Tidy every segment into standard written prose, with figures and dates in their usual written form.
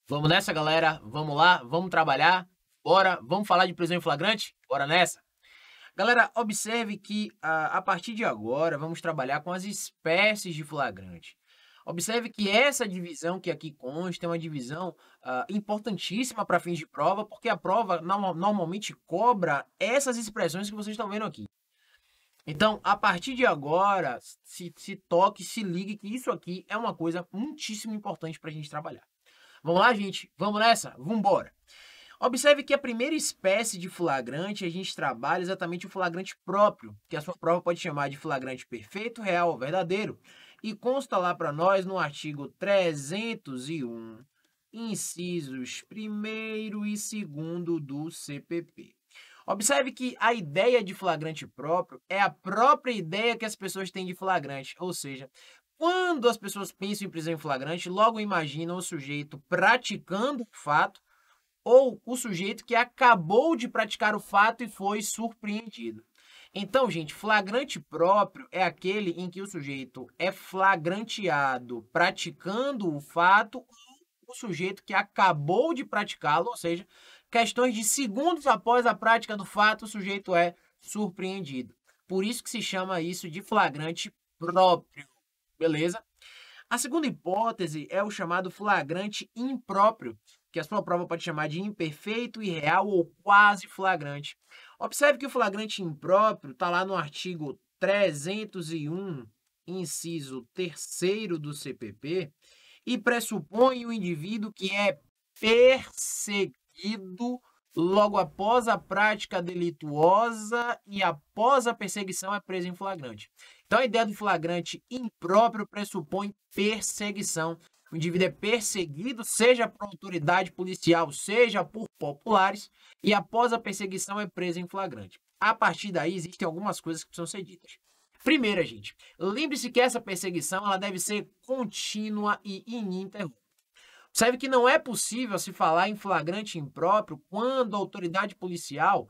Vamos nessa, galera. Vamos lá, vamos trabalhar. Bora, vamos falar de prisão em flagrante? Bora nessa. Galera, observe que a partir de agora vamos trabalhar com as espécies de flagrante. Observe que essa divisão que aqui consta é uma divisão importantíssima para fins de prova, porque a prova normalmente cobra essas expressões que vocês estão vendo aqui. Então, a partir de agora, se toque, se ligue que isso aqui é uma coisa muitíssimo importante para a gente trabalhar. Vamos lá, gente? Vamos nessa? Vamos embora. Observe que a primeira espécie de flagrante a gente trabalha exatamente o flagrante próprio, que a sua prova pode chamar de flagrante perfeito, real ou verdadeiro, e consta lá para nós no artigo 301, incisos 1º e 2º do CPP. Observe que a ideia de flagrante próprio é a própria ideia que as pessoas têm de flagrante, ou seja, quando as pessoas pensam em prisão em flagrante, logo imaginam o sujeito praticando o fato ou o sujeito que acabou de praticar o fato e foi surpreendido. Então, gente, flagrante próprio é aquele em que o sujeito é flagranteado praticando o fato ou o sujeito que acabou de praticá-lo, ou seja, questões de segundos após a prática do fato, o sujeito é surpreendido. Por isso que se chama isso de flagrante próprio. Beleza? A segunda hipótese é o chamado flagrante impróprio, que a sua prova pode chamar de imperfeito, irreal ou quase flagrante. Observe que o flagrante impróprio está lá no artigo 301, inciso 3º do CPP, e pressupõe o indivíduo que é perseguido logo após a prática delituosa e após a perseguição é preso em flagrante. Então, a ideia do flagrante impróprio pressupõe perseguição. O indivíduo é perseguido, seja por autoridade policial, seja por populares, e após a perseguição é preso em flagrante. A partir daí, existem algumas coisas que precisam ser ditas. Primeira, gente, lembre-se que essa perseguição ela deve ser contínua e ininterrupta. Observe que não é possível se falar em flagrante impróprio quando a autoridade policial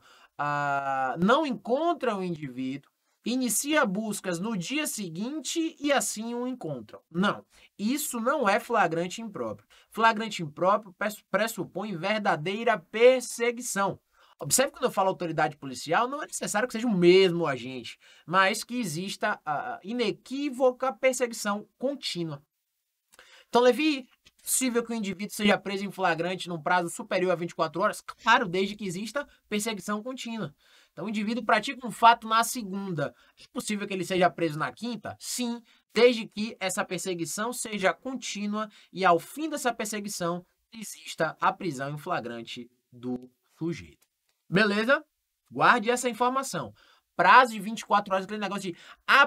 não encontra o indivíduo, inicia buscas no dia seguinte e assim o encontram. Não, isso não é flagrante impróprio. Flagrante impróprio pressupõe verdadeira perseguição. Observe que quando eu falo autoridade policial, não é necessário que seja o mesmo agente, mas que exista a inequívoca perseguição contínua. Então, Levi, é possível que o indivíduo seja preso em flagrante num prazo superior a 24 horas? Claro, desde que exista perseguição contínua. Então, o indivíduo pratica um fato na segunda. É possível que ele seja preso na quinta? Sim, desde que essa perseguição seja contínua e ao fim dessa perseguição exista a prisão em flagrante do sujeito. Beleza? Guarde essa informação. Prazo de 24 horas, aquele negócio de,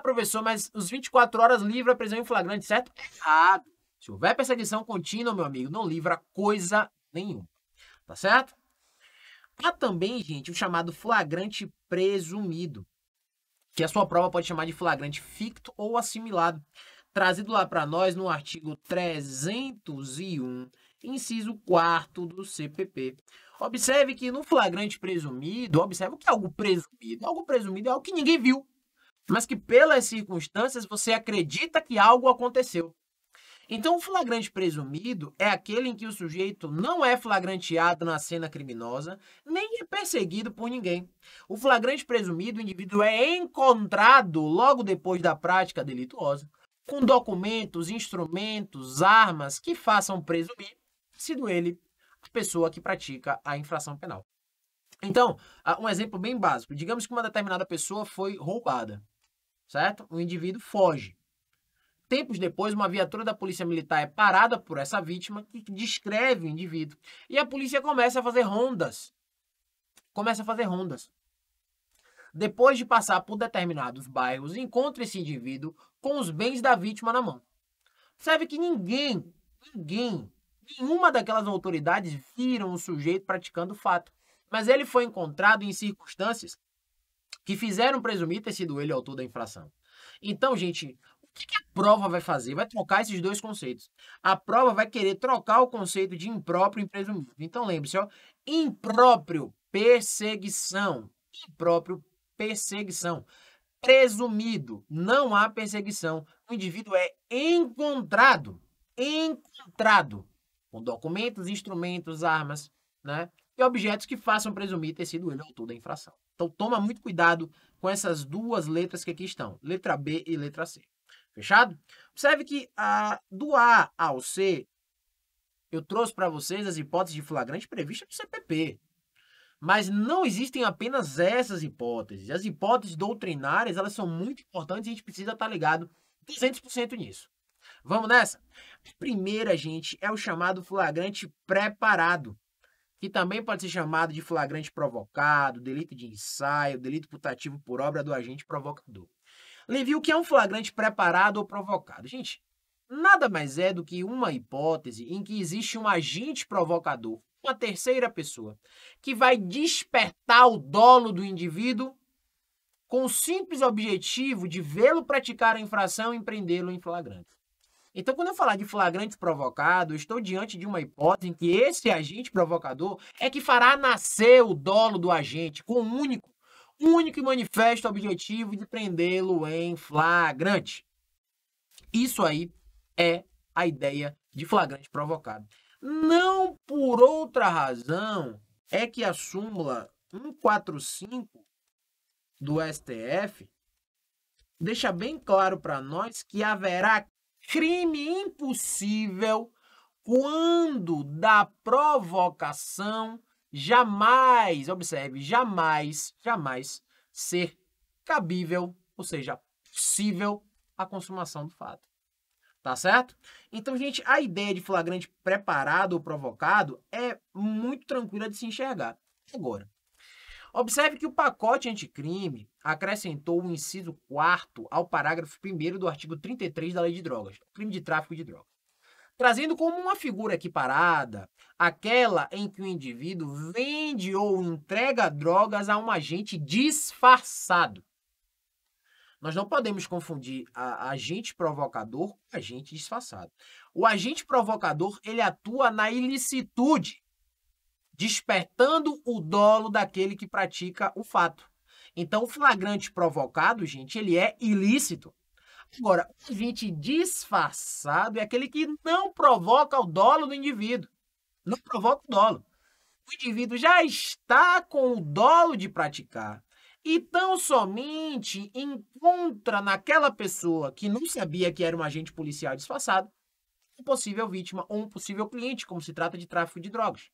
professor, mas os 24 horas livra a prisão em flagrante, certo? Errado. Se houver perseguição contínua, meu amigo, não livra coisa nenhuma. Tá certo? Há também, gente, o chamado flagrante presumido, que a sua prova pode chamar de flagrante ficto ou assimilado, trazido lá para nós no artigo 301, inciso 4º do CPP. Observe que no flagrante presumido, observe o que é algo presumido. Algo presumido é algo que ninguém viu, mas que pelas circunstâncias você acredita que algo aconteceu. Então, o flagrante presumido é aquele em que o sujeito não é flagranteado na cena criminosa, nem é perseguido por ninguém. O flagrante presumido, o indivíduo é encontrado logo depois da prática delituosa, com documentos, instrumentos, armas que façam presumir sido ele a pessoa que pratica a infração penal. Então, um exemplo bem básico. Digamos que uma determinada pessoa foi roubada, certo? O indivíduo foge. Tempos depois, uma viatura da polícia militar é parada por essa vítima que descreve o indivíduo. E a polícia começa a fazer rondas. Depois de passar por determinados bairros, encontra esse indivíduo com os bens da vítima na mão. Observe que nenhuma daquelas autoridades viram o sujeito praticando o fato. Mas ele foi encontrado em circunstâncias que fizeram presumir ter sido ele o autor da infração. Então, gente, o que a prova vai fazer? Vai trocar esses dois conceitos. A prova vai querer trocar o conceito de impróprio em presumido. Então, lembre-se, impróprio, perseguição. Impróprio, perseguição. Presumido, não há perseguição. O indivíduo é encontrado. com documentos, instrumentos, armas, né? E objetos que façam presumir ter sido ele o autor da infração. Então, toma muito cuidado com essas duas letras que aqui estão, letra B e letra C. Fechado? Observe que do A ao C, eu trouxe para vocês as hipóteses de flagrante previstas no CPP. Mas não existem apenas essas hipóteses. As hipóteses doutrinárias, elas são muito importantes e a gente precisa estar ligado 200% nisso. Vamos nessa? A primeira, gente, é o chamado flagrante preparado, que também pode ser chamado de flagrante provocado, delito de ensaio, delito putativo por obra do agente provocador. Levi, o que é um flagrante preparado ou provocado? Gente, nada mais é do que uma hipótese em que existe um agente provocador, uma terceira pessoa, que vai despertar o dolo do indivíduo com o simples objetivo de vê-lo praticar a infração e prendê-lo em flagrante. Então, quando eu falar de flagrante provocado, eu estou diante de uma hipótese em que esse agente provocador é que fará nascer o dolo do agente com o único e manifesto objetivo de prendê-lo em flagrante. Isso aí é a ideia de flagrante provocado. Não por outra razão é que a súmula 145 do STF deixa bem claro para nós que haverá crime impossível quando da provocação jamais, observe, jamais ser cabível, ou seja, possível a consumação do fato. Tá certo? Então, gente, a ideia de flagrante preparado ou provocado é muito tranquila de se enxergar. Agora, observe que o pacote anticrime acrescentou o inciso 4º ao parágrafo 1º do artigo 33 da Lei de Drogas, crime de tráfico de drogas, trazendo como uma figura equiparada aquela em que o indivíduo vende ou entrega drogas a um agente disfarçado. Nós não podemos confundir agente provocador com agente disfarçado. O agente provocador, ele atua na ilicitude, despertando o dolo daquele que pratica o fato. Então, o flagrante provocado, gente, ele é ilícito. Agora, o agente disfarçado é aquele que não provoca o dolo do indivíduo. Não provoca o dolo. O indivíduo já está com o dolo de praticar e tão somente encontra naquela pessoa que não sabia que era um agente policial disfarçado uma possível vítima ou um possível cliente, como se trata de tráfico de drogas.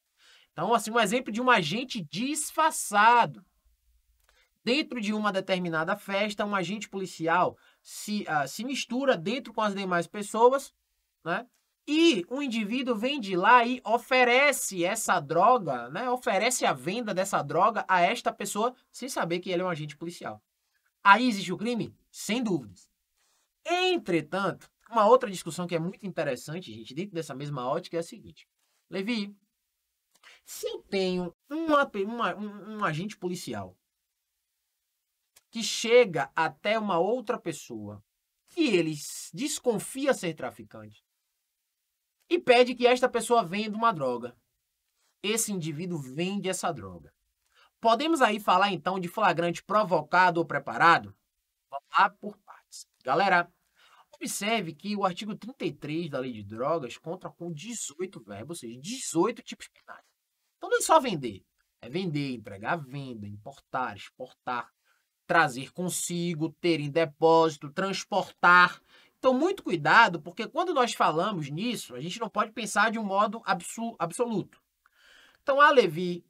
Então, assim, um exemplo de um agente disfarçado. Dentro de uma determinada festa, um agente policial se mistura dentro com as demais pessoas, né? E o indivíduo vem de lá e oferece essa droga, né? Oferece a venda dessa droga a esta pessoa sem saber que ele é um agente policial. Aí existe o crime? Sem dúvidas. Entretanto, uma outra discussão que é muito interessante, gente, dentro dessa mesma ótica é a seguinte. Levi, se eu tenho um agente policial que chega até uma outra pessoa que ele desconfia ser traficante e pede que esta pessoa venda uma droga. Esse indivíduo vende essa droga. Podemos aí falar então de flagrante provocado ou preparado? Vamos lá por partes. Galera, observe que o artigo 33 da Lei de Drogas conta com 18 verbos, ou seja, 18 tipos penais. Então não é só vender. É vender, empregar à venda, importar, exportar, trazer consigo, ter em depósito, transportar. Então, muito cuidado, porque quando nós falamos nisso, a gente não pode pensar de um modo absoluto. Então, Levi,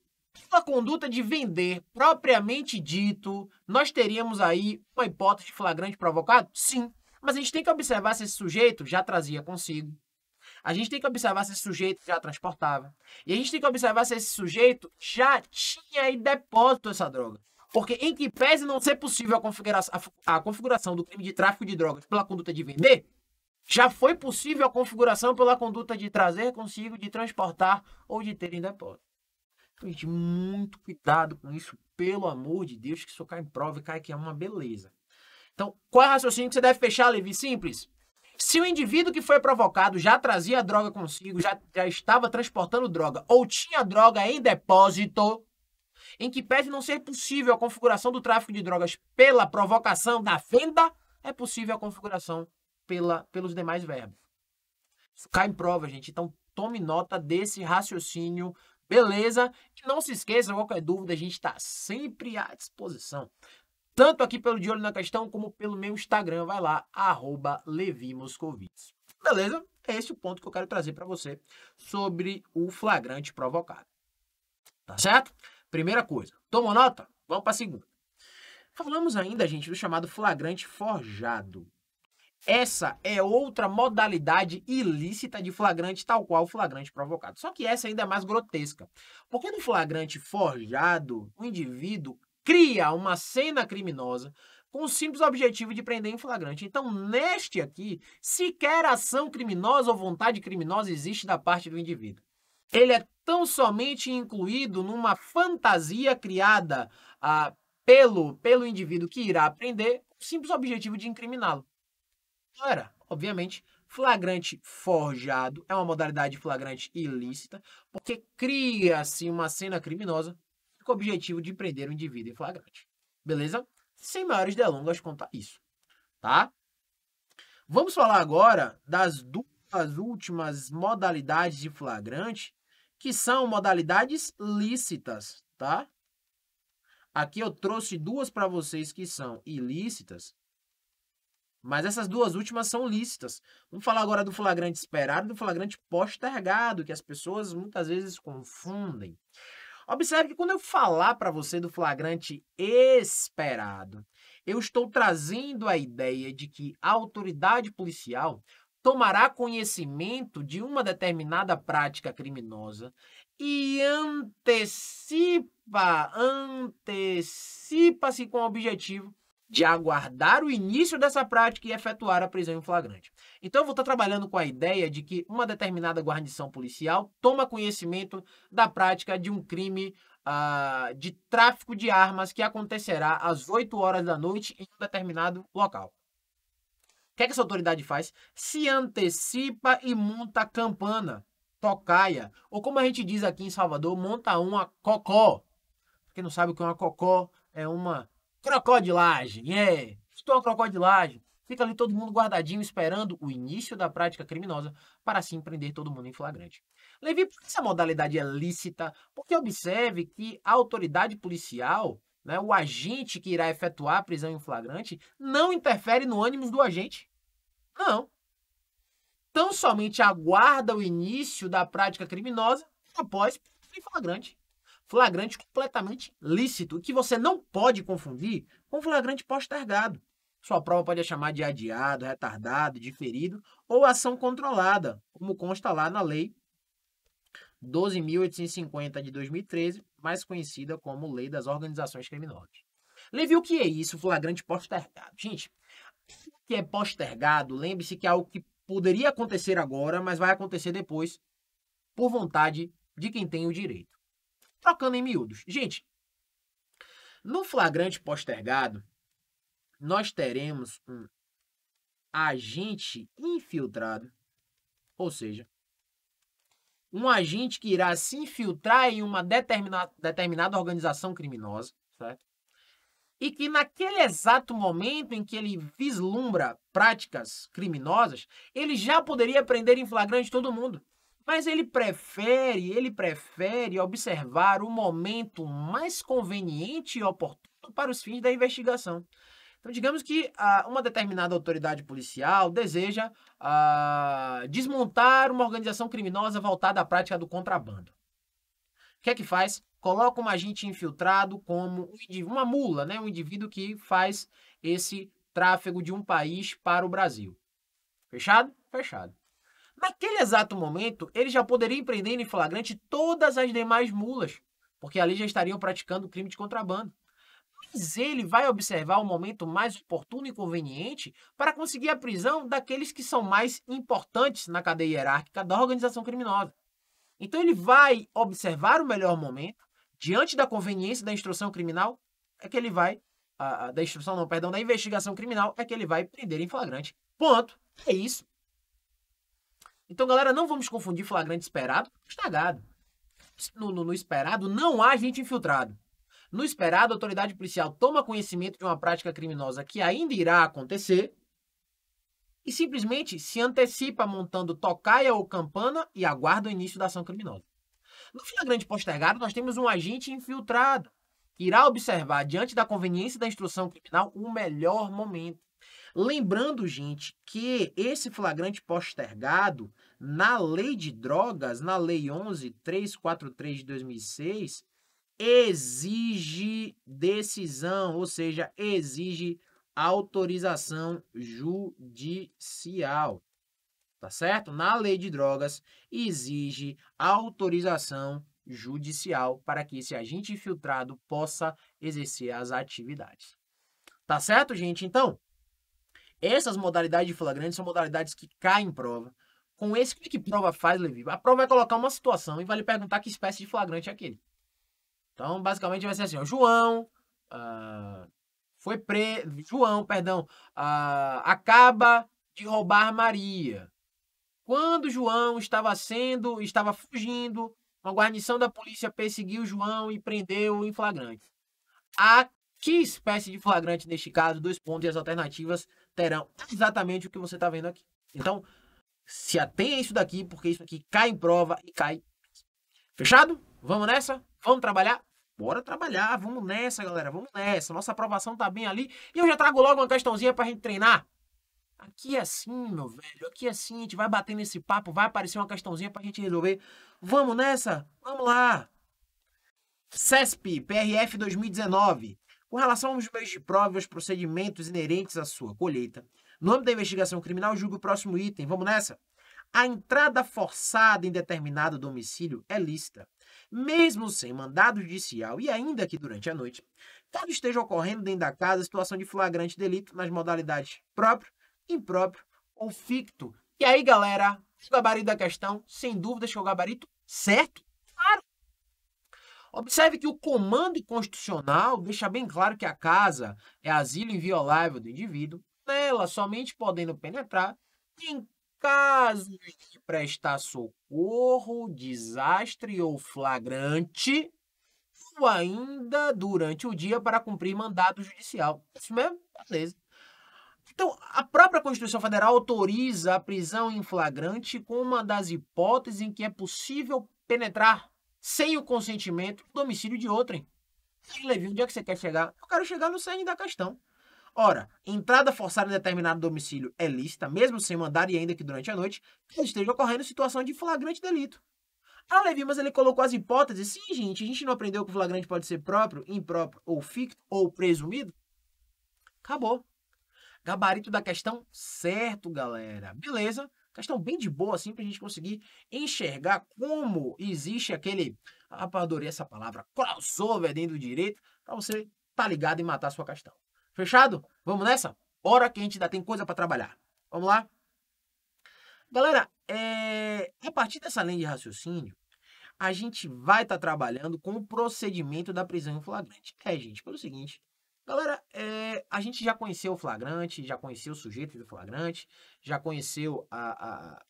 a conduta de vender, propriamente dito, nós teríamos aí uma hipótese de flagrante provocado? Sim, mas a gente tem que observar se esse sujeito já trazia consigo. A gente tem que observar se esse sujeito já transportava. E a gente tem que observar se esse sujeito já tinha em depósito essa droga. Porque em que pese não ser possível a configuração do crime de tráfico de drogas pela conduta de vender, já foi possível a configuração pela conduta de trazer consigo, de transportar ou de ter em depósito. Então, gente, muito cuidado com isso, pelo amor de Deus, que isso cai em prova e cai que é uma beleza. Então, qual é o raciocínio que você deve fechar, Levi? Simples. Se o indivíduo que foi provocado já trazia a droga consigo, já estava transportando droga ou tinha droga em depósito, em que pese não ser possível a configuração do tráfico de drogas pela provocação da venda, é possível a configuração pelos demais verbos. Isso cai em prova, gente. Então, tome nota desse raciocínio, beleza? E não se esqueça, qualquer dúvida, a gente está sempre à disposição. Tanto aqui pelo De Olho na Questão, como pelo meu Instagram, vai lá, @LeviMoscovitz. Beleza? É esse o ponto que eu quero trazer para você sobre o flagrante provocado. Tá certo? Primeira coisa. Tomou nota? Vamos para a segunda. Falamos ainda, gente, do chamado flagrante forjado. Essa é outra modalidade ilícita de flagrante, tal qual o flagrante provocado. Só que essa ainda é mais grotesca. Porque no flagrante forjado, o indivíduo cria uma cena criminosa com o simples objetivo de prender em flagrante. Então, neste aqui, sequer ação criminosa ou vontade criminosa existe da parte do indivíduo. Ele é tão somente incluído numa fantasia criada pelo indivíduo que irá prender, com o simples objetivo de incriminá-lo. Galera, obviamente, flagrante forjado é uma modalidade de flagrante ilícita, porque cria-se uma cena criminosa com o objetivo de prender o indivíduo em flagrante. Beleza? Sem maiores delongas quanto a isso, tá? Vamos falar agora das duas últimas modalidades de flagrante, que são modalidades lícitas, tá? Aqui eu trouxe duas para vocês que são ilícitas, mas essas duas últimas são lícitas. Vamos falar agora do flagrante esperado e do flagrante postergado, que as pessoas muitas vezes confundem. Observe que quando eu falar para você do flagrante esperado, eu estou trazendo a ideia de que a autoridade policial tomará conhecimento de uma determinada prática criminosa e antecipa-se com o objetivo de aguardar o início dessa prática e efetuar a prisão em flagrante. Então, eu vou estar trabalhando com a ideia de que uma determinada guarnição policial toma conhecimento da prática de um crime de tráfico de armas que acontecerá às 8 horas da noite em um determinado local. O que é que essa autoridade faz? Se antecipa e monta a campana, tocaia, ou como a gente diz aqui em Salvador, monta uma cocó. Quem não sabe o que é uma cocó, é uma crocodilagem, estou uma crocodilagem. Fica ali todo mundo guardadinho esperando o início da prática criminosa para assim prender todo mundo em flagrante. Levi, por que essa modalidade é lícita? Porque observe que a autoridade policial, né, o agente que irá efetuar a prisão em flagrante, não interfere no ânimo do agente. Não. Tão somente aguarda o início da prática criminosa após em flagrante. Flagrante completamente lícito, que você não pode confundir com flagrante postergado. Sua prova pode chamar de adiado, retardado, diferido ou ação controlada, como consta lá na Lei 12.850 de 2013, mais conhecida como Lei das Organizações Criminosas. Levi, o que é isso, flagrante postergado? Gente, o que é postergado, lembre-se que é algo que poderia acontecer agora, mas vai acontecer depois, por vontade de quem tem o direito. Trocando em miúdos. Gente, no flagrante postergado, nós teremos um agente infiltrado, ou seja, um agente que irá se infiltrar em uma determinada organização criminosa, certo? E que naquele exato momento em que ele vislumbra práticas criminosas, ele já poderia prender em flagrante todo mundo. Mas ele prefere observar o momento mais conveniente e oportuno para os fins da investigação. Então, digamos que uma determinada autoridade policial deseja desmontar uma organização criminosa voltada à prática do contrabando. O que é que faz? Coloca um agente infiltrado como uma mula, né? Um indivíduo que faz esse tráfego de um país para o Brasil. Fechado? Fechado. Naquele exato momento, ele já poderia prender em flagrante todas as demais mulas, porque ali já estariam praticando crime de contrabando. Mas ele vai observar o momento mais oportuno e conveniente para conseguir a prisão daqueles que são mais importantes na cadeia hierárquica da organização criminosa. Então ele vai observar o melhor momento, diante da conveniência da instrução criminal, é que ele vai, da investigação criminal, é que ele vai prender em flagrante. Ponto. É isso. Então, galera, não vamos confundir flagrante esperado com postergado. No esperado, não há agente infiltrado. No esperado, a autoridade policial toma conhecimento de uma prática criminosa que ainda irá acontecer e simplesmente se antecipa montando tocaia ou campana e aguarda o início da ação criminosa. No flagrante postergado, nós temos um agente infiltrado, que irá observar, diante da conveniência da instrução criminal, o melhor momento. Lembrando, gente, que esse flagrante postergado, na lei de drogas, na lei 11.343 de 2006, exige decisão, ou seja, exige autorização judicial. Tá certo? Na lei de drogas, exige autorização judicial para que esse agente infiltrado possa exercer as atividades. Tá certo, gente? Então, essas modalidades de flagrante são modalidades que caem em prova. Com esse, o que prova faz, Levi? A prova vai colocar uma situação e vai lhe perguntar que espécie de flagrante é aquele. Então, basicamente, vai ser assim, ó, João acaba de roubar Maria. Quando João estava fugindo, uma guarnição da polícia perseguiu João e prendeu em flagrante. A que espécie de flagrante neste caso? 2 pontos e as alternativas terão exatamente o que você está vendo aqui. Então, se atenha a isso daqui, porque isso aqui cai em prova e cai. Fechado? Vamos nessa? Vamos trabalhar? Bora trabalhar, vamos nessa, galera, vamos nessa. Nossa aprovação tá bem ali. E eu já trago logo uma questãozinha pra gente treinar. Aqui é assim, meu velho, aqui é assim, a gente vai bater nesse papo, vai aparecer uma questãozinha pra gente resolver. Vamos nessa? Vamos lá. CESP, PRF 2019. Com relação aos meios de prova e aos procedimentos inerentes à sua colheita, no âmbito da investigação criminal, julgue o próximo item. Vamos nessa? A entrada forçada em determinado domicílio é lícita, mesmo sem mandado judicial e ainda que durante a noite, caso esteja ocorrendo dentro da casa situação de flagrante delito nas modalidades próprio, impróprio ou ficto. E aí, galera, o gabarito da questão, sem dúvidas que é o gabarito certo? Claro! Observe que o comando constitucional deixa bem claro que a casa é asilo inviolável do indivíduo, nela somente podendo penetrar em caso de prestar socorro, desastre ou flagrante, ou ainda durante o dia para cumprir mandado judicial. Isso mesmo? Beleza. Então, a própria Constituição Federal autoriza a prisão em flagrante como uma das hipóteses em que é possível penetrar sem o consentimento do domicílio de outrem. Levi, onde é que você quer chegar? Eu quero chegar no cerne da questão. Ora, entrada forçada em determinado domicílio é lícita, mesmo sem mandado e ainda que durante a noite, esteja ocorrendo situação de flagrante delito. Ah, Levi, mas ele colocou as hipóteses? Sim, gente, a gente não aprendeu que o flagrante pode ser próprio, impróprio ou ficto ou presumido? Acabou. Gabarito da questão certo, galera. Beleza? Questão bem de boa, assim, pra gente conseguir enxergar como existe aquele, adorei essa palavra, crossover dentro do direito, pra você tá ligado e matar a sua questão. Fechado? Vamos nessa? Bora que a gente ainda tem coisa para trabalhar. Vamos lá? Galera, a partir dessa linha de raciocínio, a gente vai estar trabalhando com o procedimento da prisão em flagrante. Gente, pelo seguinte, galera, a gente já conheceu o flagrante, já conheceu o sujeito do flagrante, já conheceu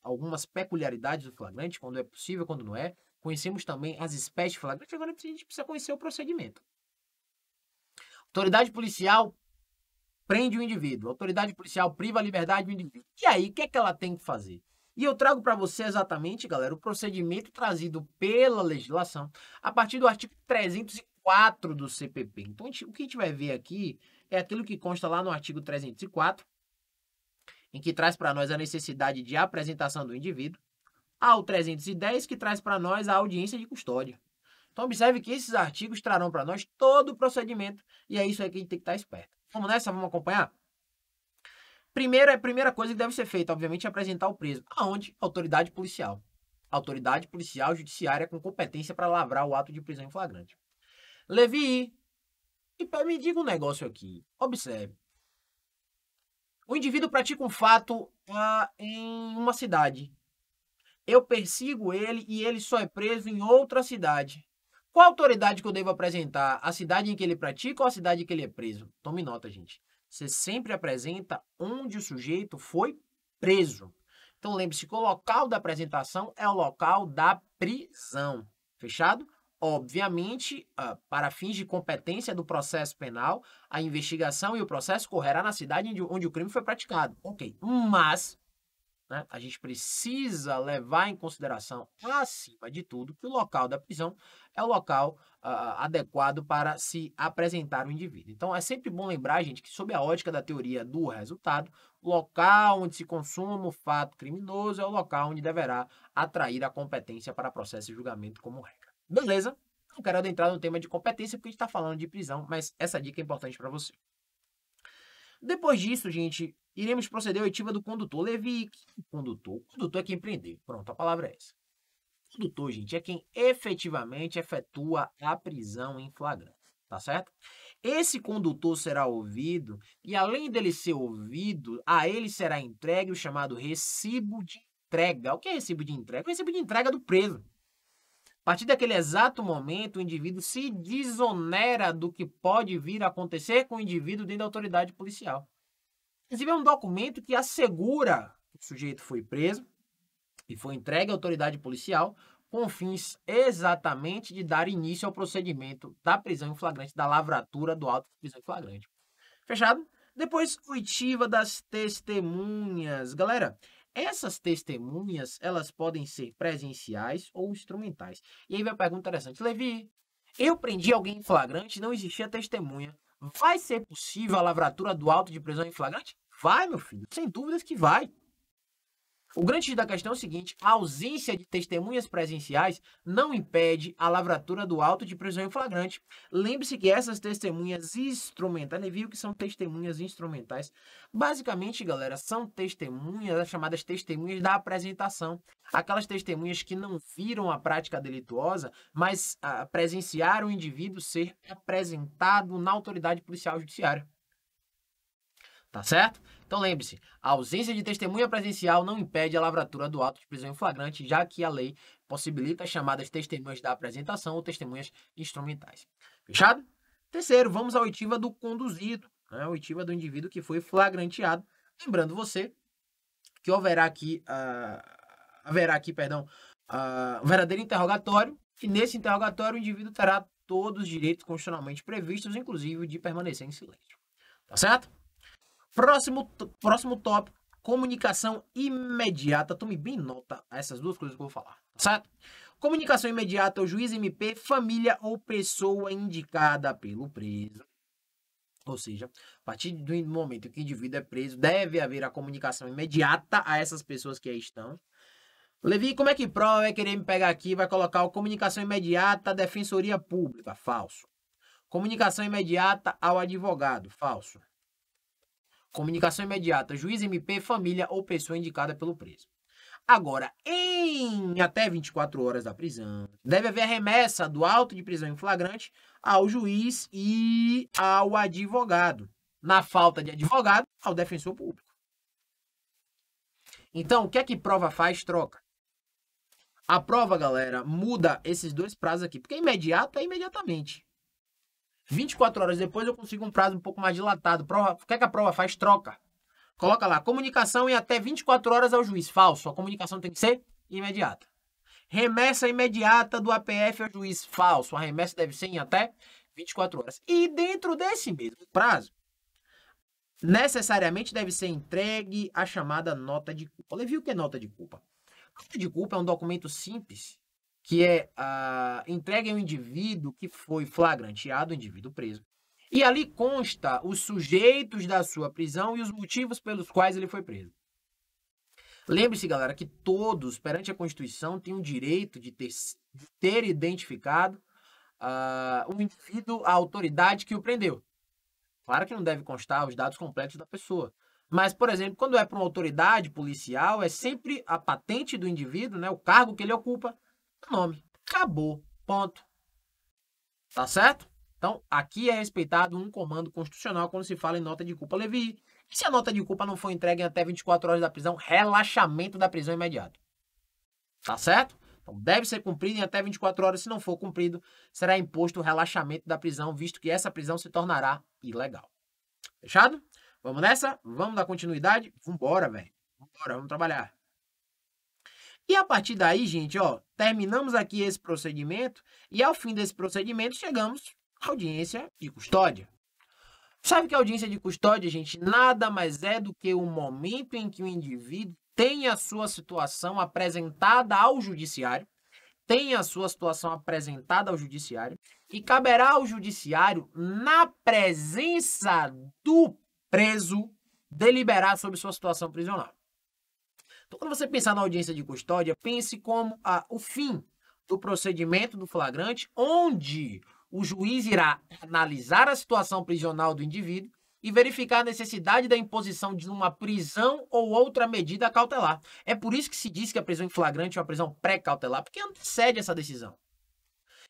algumas peculiaridades do flagrante, quando é possível, quando não é. Conhecemos também as espécies de flagrante, agora a gente precisa conhecer o procedimento. Autoridade policial prende o indivíduo. A autoridade policial priva a liberdade do indivíduo. E aí, o que é que ela tem que fazer? E eu trago para você exatamente, galera, o procedimento trazido pela legislação a partir do artigo 304 do CPP. Então, o que a gente vai ver aqui é aquilo que consta lá no artigo 304, em que traz para nós a necessidade de apresentação do indivíduo, ao 310, que traz para nós a audiência de custódia. Então, observe que esses artigos trarão para nós todo o procedimento, e é isso aí que a gente tem que estar esperto. Vamos nessa? Vamos acompanhar? A primeira coisa que deve ser feita, obviamente, é apresentar o preso. Aonde? Autoridade policial. Autoridade policial judiciária com competência para lavrar o ato de prisão em flagrante. Levi, me diga um negócio aqui. Observe. O indivíduo pratica um fato em uma cidade. Eu persigo ele e ele só é preso em outra cidade. Qual autoridade que eu devo apresentar? A cidade em que ele pratica ou a cidade em que ele é preso? Tome nota, gente. Você sempre apresenta onde o sujeito foi preso. Então, lembre-se que o local da apresentação é o local da prisão. Fechado? obviamente, para fins de competência do processo penal, a investigação e o processo correrá na cidade onde o crime foi praticado. Ok, mas, né, a gente precisa levar em consideração, acima de tudo, que o local da prisão é o local adequado para se apresentar o indivíduo. Então, é sempre bom lembrar, gente, que sob a ótica da teoria do resultado, o local onde se consuma o fato criminoso é o local onde deverá atrair a competência para processo e julgamento como regra. Beleza? Não quero adentrar no tema de competência porque a gente está falando de prisão, mas essa dica é importante para você. Depois disso, gente, iremos proceder à oitiva do condutor. Levi, condutor? O condutor é quem prendeu. Pronto, a palavra é essa. O condutor, gente, é quem efetivamente efetua a prisão em flagrante. Tá certo? Esse condutor será ouvido e, além dele ser ouvido, a ele será entregue o chamado recibo de entrega. O que é recibo de entrega? O recibo de entrega do preso. A partir daquele exato momento, o indivíduo se desonera do que pode vir a acontecer com o indivíduo dentro da autoridade policial. Inclusive, é um documento que assegura que o sujeito foi preso e foi entregue à autoridade policial com fins exatamente de dar início ao procedimento da prisão em flagrante, da lavratura do auto de prisão em flagrante. Fechado? Depois, oitiva das testemunhas. Galera, essas testemunhas, elas podem ser presenciais ou instrumentais. E aí vem a pergunta interessante. Levi, eu prendi alguém em flagrante, não existia testemunha. Vai ser possível a lavratura do auto de prisão em flagrante? Vai, meu filho. Sem dúvidas que vai. O grande X da questão é o seguinte: a ausência de testemunhas presenciais não impede a lavratura do auto de prisão em flagrante. Lembre-se que essas testemunhas instrumentais, né, viu que são testemunhas instrumentais? Basicamente, galera, são testemunhas, as chamadas testemunhas da apresentação. Aquelas testemunhas que não viram a prática delituosa, mas presenciaram o indivíduo ser apresentado na autoridade policial judiciária. Tá certo? Então lembre-se, a ausência de testemunha presencial não impede a lavratura do auto de prisão em flagrante, já que a lei possibilita as chamadas testemunhas da apresentação ou testemunhas instrumentais. Fechado? Terceiro, vamos à oitiva do conduzido, né? A oitiva do indivíduo que foi flagranteado. Lembrando você que haverá aqui um verdadeiro interrogatório, e nesse interrogatório o indivíduo terá todos os direitos constitucionalmente previstos, inclusive o de permanecer em silêncio. Tá certo? Próximo tópico, comunicação imediata. Tome bem nota a essas duas coisas que eu vou falar, tá certo? Comunicação imediata ao juiz, MP, família ou pessoa indicada pelo preso. Ou seja, a partir do momento que o indivíduo é preso, deve haver a comunicação imediata a essas pessoas que aí estão. Levi, como é que prova vai querer me pegar aqui, vai colocar a comunicação imediata à defensoria pública? Falso. Comunicação imediata ao advogado? Falso. Comunicação imediata, juiz, MP, família ou pessoa indicada pelo preso. Agora, em até 24 horas da prisão, deve haver a remessa do auto de prisão em flagrante ao juiz e ao advogado. Na falta de advogado, ao defensor público. Então, o que é que prova faz? Troca. A prova, galera, muda esses dois prazos aqui, porque imediato é imediatamente. 24 horas depois eu consigo um prazo um pouco mais dilatado. O que é que a prova faz? Troca. Coloca lá, comunicação em até 24 horas ao juiz. Falso. A comunicação tem que ser imediata. Remessa imediata do APF ao juiz. Falso. A remessa deve ser em até 24 horas. E dentro desse mesmo prazo, necessariamente deve ser entregue a chamada nota de culpa. Você viu o que é nota de culpa? Nota de culpa é um documento simples que é entregue ao indivíduo que foi flagranteado, o indivíduo preso. E ali consta os sujeitos da sua prisão e os motivos pelos quais ele foi preso. Lembre-se, galera, que todos, perante a Constituição, têm o direito de ter identificado o indivíduo, a autoridade que o prendeu. Claro que não deve constar os dados completos da pessoa. Mas, por exemplo, quando é para uma autoridade policial, é sempre a patente do indivíduo, né, o cargo que ele ocupa, nome. Acabou. Ponto. Tá certo? Então, aqui é respeitado um comando constitucional quando se fala em nota de culpa. Levi, e se a nota de culpa não for entregue em até 24 horas da prisão? Relaxamento da prisão imediato. Tá certo? Então, deve ser cumprido em até 24 horas. Se não for cumprido, será imposto o relaxamento da prisão, visto que essa prisão se tornará ilegal. Fechado? Vamos nessa? Vamos dar continuidade? Vambora, velho. Vambora, vamos trabalhar. E a partir daí, gente, ó, terminamos aqui esse procedimento e ao fim desse procedimento chegamos à audiência de custódia. Sabe que a audiência de custódia, gente, nada mais é do que o momento em que o indivíduo tem a sua situação apresentada ao judiciário, e caberá ao judiciário, na presença do preso, deliberar sobre sua situação prisional. Então, quando você pensar na audiência de custódia, pense como o fim do procedimento do flagrante, onde o juiz irá analisar a situação prisional do indivíduo e verificar a necessidade da imposição de uma prisão ou outra medida cautelar. É por isso que se diz que a prisão em flagrante é uma prisão pré-cautelar, porque antecede essa decisão.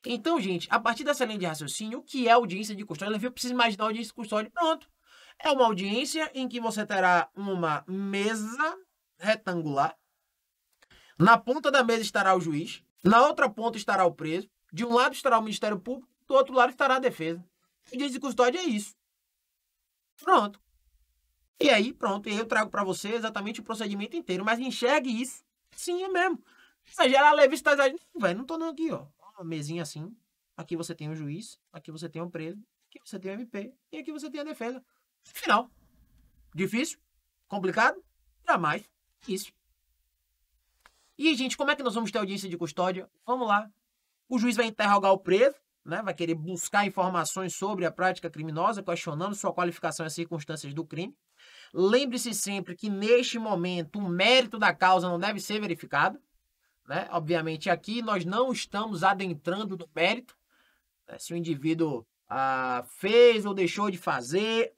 Então, gente, a partir dessa linha de raciocínio, o que é audiência de custódia? Eu preciso imaginar a audiência de custódia. Pronto. É uma audiência em que você terá uma mesa retangular. Na ponta da mesa estará o juiz, na outra ponta estará o preso, de um lado estará o Ministério Público, do outro lado estará a defesa. Audiência de custódia é isso. Pronto. E aí, pronto, eu trago para você exatamente o procedimento inteiro, mas enxergue isso. Sim, é mesmo. Você gerar leve está velho, não tô não aqui, ó. Uma mesinha assim. Aqui você tem o juiz, aqui você tem o preso, aqui você tem o MP e aqui você tem a defesa. Final. Difícil? Complicado? Jamais. Isso. E, gente, como é que nós vamos ter audiência de custódia? Vamos lá. O juiz vai interrogar o preso, né? Vai querer buscar informações sobre a prática criminosa, questionando sua qualificação e as circunstâncias do crime. Lembre-se sempre que, neste momento, o mérito da causa não deve ser verificado, né? Obviamente, aqui nós não estamos adentrando no mérito, né? Se o indivíduo fez ou deixou de fazer.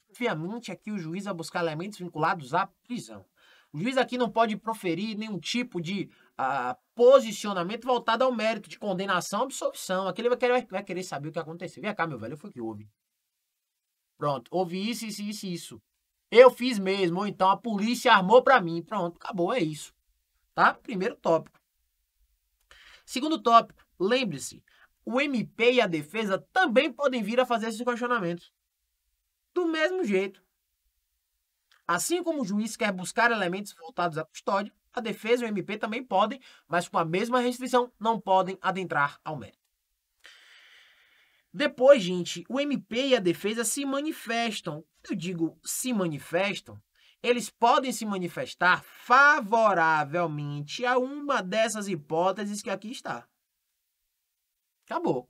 Obviamente, aqui o juiz vai buscar elementos vinculados à prisão. O juiz aqui não pode proferir nenhum tipo de posicionamento voltado ao mérito de condenação ou absolvição. Aqui ele vai querer saber o que aconteceu. Vem cá, meu velho, foi o que houve. Pronto, houve isso, isso, isso, isso. Eu fiz mesmo, ou então a polícia armou pra mim. Pronto, acabou, é isso. Tá? Primeiro tópico. Segundo tópico, lembre-se, o MP e a defesa também podem vir a fazer esses questionamentos. Do mesmo jeito. Assim como o juiz quer buscar elementos voltados à custódia, a defesa e o MP também podem, mas com a mesma restrição, não podem adentrar ao mérito. Depois, gente, o MP e a defesa se manifestam. Eu digo se manifestam, eles podem se manifestar favoravelmente a uma dessas hipóteses que aqui está. Acabou.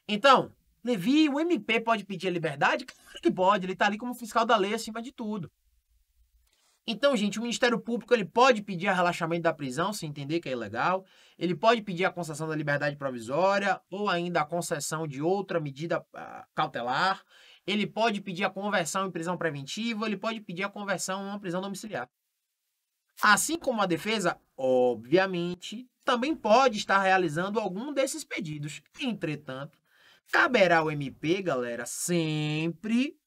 Então, Levi, o MP pode pedir a liberdade? Claro que pode, ele está ali como fiscal da lei acima de tudo. Então, gente, o Ministério Público ele pode pedir o relaxamento da prisão, se entender que é ilegal. Ele pode pedir a concessão da liberdade provisória ou ainda a concessão de outra medida cautelar. Ele pode pedir a conversão em prisão preventiva, ele pode pedir a conversão em uma prisão domiciliar. Assim como a defesa, obviamente, também pode estar realizando algum desses pedidos. Entretanto, caberá ao MP, galera, sempre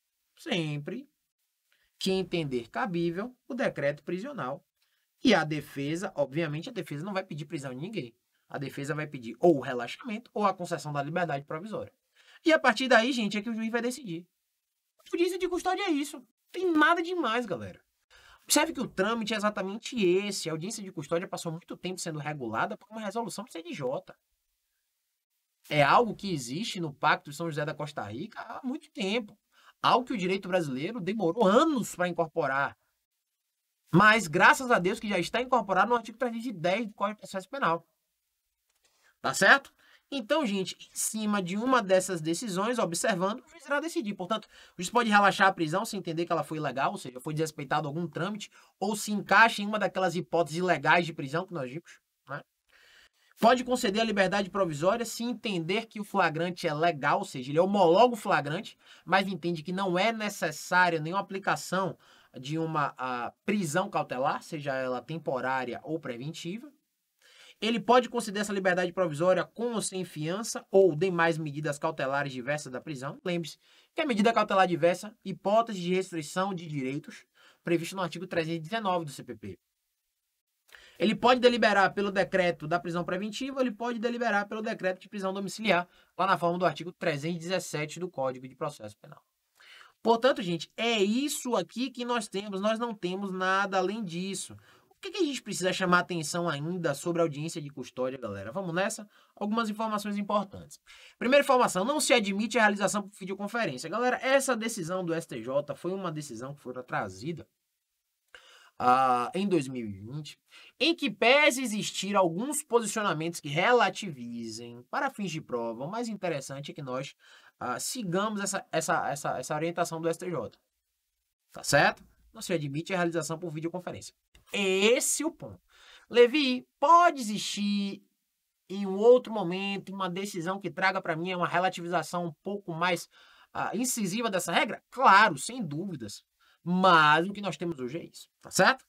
que entender cabível o decreto prisional. E a defesa, obviamente, a defesa não vai pedir prisão de ninguém. A defesa vai pedir ou o relaxamento ou a concessão da liberdade provisória. E a partir daí, gente, é que o juiz vai decidir. A audiência de custódia é isso. Não tem nada demais, galera. Observe que o trâmite é exatamente esse. A audiência de custódia passou muito tempo sendo regulada por uma resolução do CNJ. É algo que existe no Pacto de São José da Costa Rica há muito tempo. Algo que o direito brasileiro demorou anos para incorporar. Mas, graças a Deus, que já está incorporado no artigo 310 do Código de Processo Penal. Tá certo? Então, gente, em cima de uma dessas decisões, observando, o juiz irá decidir. Portanto, o juiz pode relaxar a prisão se entender que ela foi ilegal, ou seja, foi desrespeitado algum trâmite, ou se encaixa em uma daquelas hipóteses ilegais de prisão que nós vimos, né? Pode conceder a liberdade provisória se entender que o flagrante é legal, ou seja, ele homologa o flagrante, mas entende que não é necessária nenhuma aplicação de uma prisão cautelar, seja ela temporária ou preventiva. Ele pode conceder essa liberdade provisória com ou sem fiança ou demais medidas cautelares diversas da prisão. Lembre-se que a medida cautelar diversa, hipótese de restrição de direitos, previsto no artigo 319 do CPP. Ele pode deliberar pelo decreto da prisão preventiva, ele pode deliberar pelo decreto de prisão domiciliar, lá na forma do artigo 317 do Código de Processo Penal. Portanto, gente, é isso aqui que nós temos, nós não temos nada além disso. Por que a gente precisa chamar atenção ainda sobre a audiência de custódia, galera? Vamos nessa? Algumas informações importantes. Primeira informação, não se admite a realização por videoconferência. Galera, essa decisão do STJ foi uma decisão que foi trazida em 2020, em que pese existir alguns posicionamentos que relativizem para fins de prova, o mais interessante é que nós sigamos essa orientação do STJ. Tá certo? Não se admite a realização por videoconferência. Esse é o ponto. Levi, pode existir em um outro momento uma decisão que traga para mim uma relativização um pouco mais incisiva dessa regra? Claro, sem dúvidas. Mas o que nós temos hoje é isso, tá certo?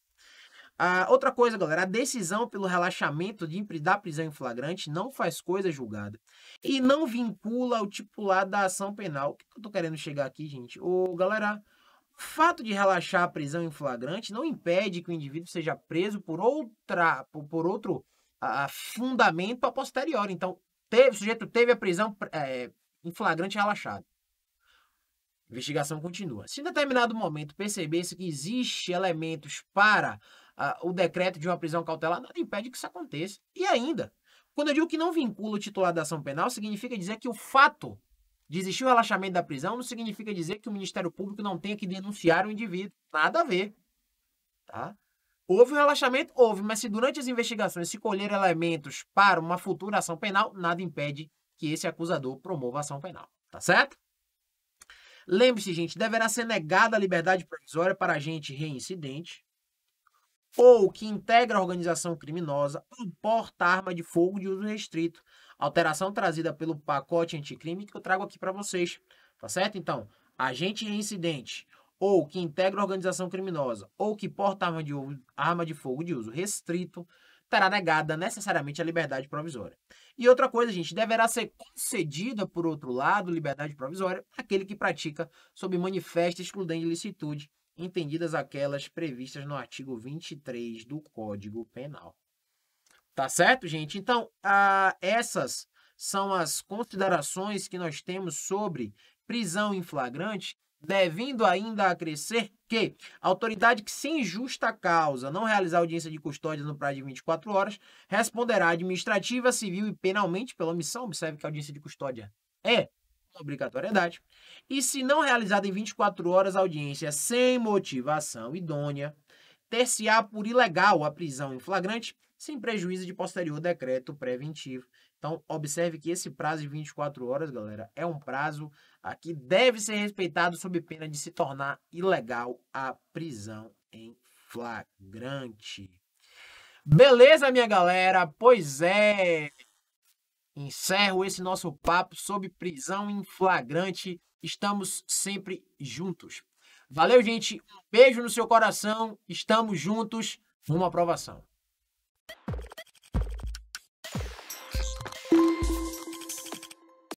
Outra coisa, galera, a decisão pelo relaxamento da prisão em flagrante não faz coisa julgada e não vincula o titulado da ação penal. O que eu tô querendo chegar aqui, gente? Galera, o fato de relaxar a prisão em flagrante não impede que o indivíduo seja preso por outro fundamento a posteriori. Então, o sujeito teve a prisão em flagrante relaxado. Investigação continua. Se em determinado momento perceber-se que existe elementos para o decreto de uma prisão cautelar, nada impede que isso aconteça. E ainda, quando eu digo que não vincula o titular da ação penal, significa dizer que o fato de existir o relaxamento da prisão não significa dizer que o Ministério Público não tenha que denunciar o indivíduo. Nada a ver. Tá? Houve o relaxamento? Houve, mas se durante as investigações se colher elementos para uma futura ação penal, nada impede que esse acusador promova a ação penal. Tá certo? Lembre-se, gente, deverá ser negada a liberdade provisória para agente reincidente ou que integra a organização criminosa ou porta arma de fogo de uso restrito. Alteração trazida pelo pacote anticrime que eu trago aqui para vocês, tá certo? Então, agente reincidente ou que integra a organização criminosa ou que porta arma de fogo de uso restrito terá negada necessariamente a liberdade provisória. E outra coisa, gente, deverá ser concedida, por outro lado, liberdade provisória àquele que pratica sob manifesta excludente de licitude, entendidas aquelas previstas no artigo 23 do Código Penal. Tá certo, gente? Então, essas são as considerações que nós temos sobre prisão em flagrante, devendo ainda acrescer que a autoridade que sem justa causa não realizar audiência de custódia no prazo de 24 horas, responderá administrativa, civil e penalmente pela omissão. Observe que a audiência de custódia é obrigatoriedade. E se não realizada em 24 horas a audiência sem motivação idônea, ter-se-á por ilegal a prisão em flagrante, sem prejuízo de posterior decreto preventivo. Então, observe que esse prazo de 24 horas, galera, é um prazo que deve ser respeitado sob pena de se tornar ilegal a prisão em flagrante. Beleza, minha galera? Pois é. Encerro esse nosso papo sobre prisão em flagrante. Estamos sempre juntos. Valeu, gente. Um beijo no seu coração. Estamos juntos. Uma aprovação.